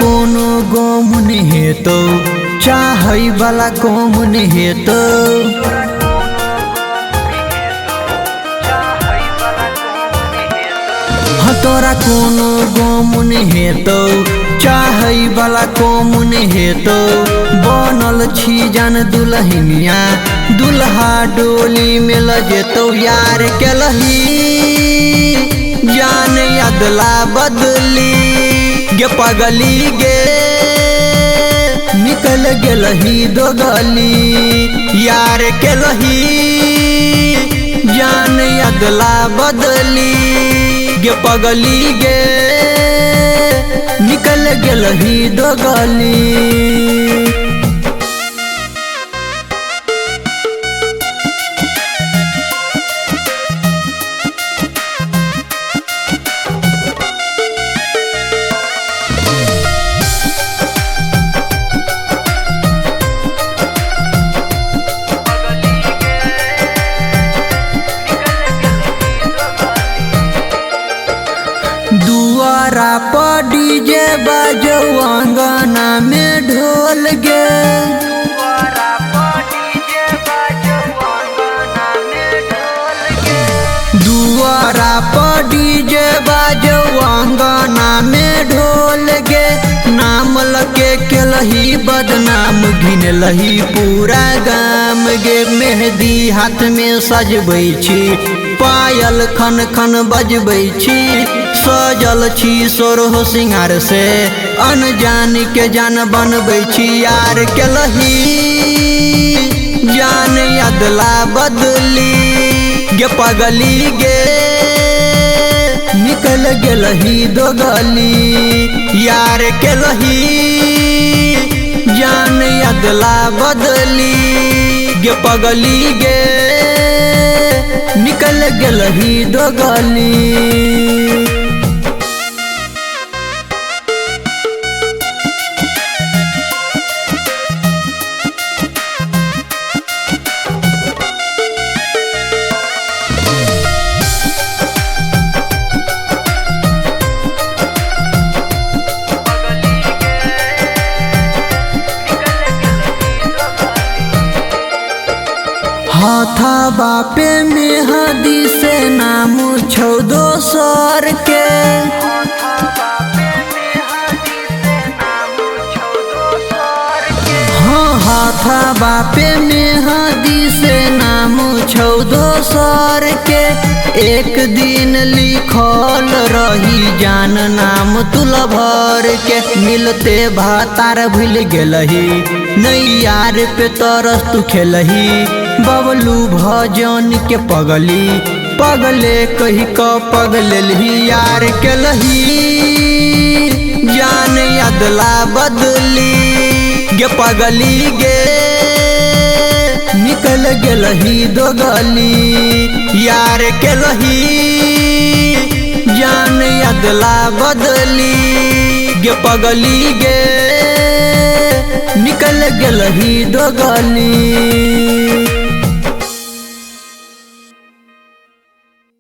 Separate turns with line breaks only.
कोनो गम हेतो चाहै वाला कम हेतो तोरा कोनो गम हेतो चाहै वाला कम हेतो बनल छी जान दुल्हनिया दुल्हा डोली में लजेतो यार के लही जान अदला बदली गे पगली गे निकल गेलही दो गली यार के लही जान अदला बदली गे पगली गे निकल गेलही दो गली। दुआरा पर डीजे बाजो अंगना में ढोल गे दुआरा पर डीजे बाजो अंगना में ढोल गे नाम लगे केलही बदनाम घिन लही पूरा गाम गे मेहंदी हाथ में सजबै छी पायल खन खन बजबै छी सजल छी सोरहो सिंगार से अनजान के जान बनबै छी यार के लही जान अदला बदली गे पगली गे निकल गेलही दो गली यार के लही जान अदला बदली गे पगली गे निकल गेलही दो गली। हाथा बापे मेहदी से नाम छौ दोसर के हाँ हाथा बापे मेहदी से नाम छौ दोसर के एक दिन लिखल रही जान नाम तुला भर के मिलते भातार भूल गेलही नैयार पे तरस तू खेलही बबलू भजन के पगली पगले कही क पगलही यार के लही जान अदला बदली गे पगली गे निकल गेलही दो गली यार के लही जान अदला बदली गे पगली गे निकल गेलही दो गली।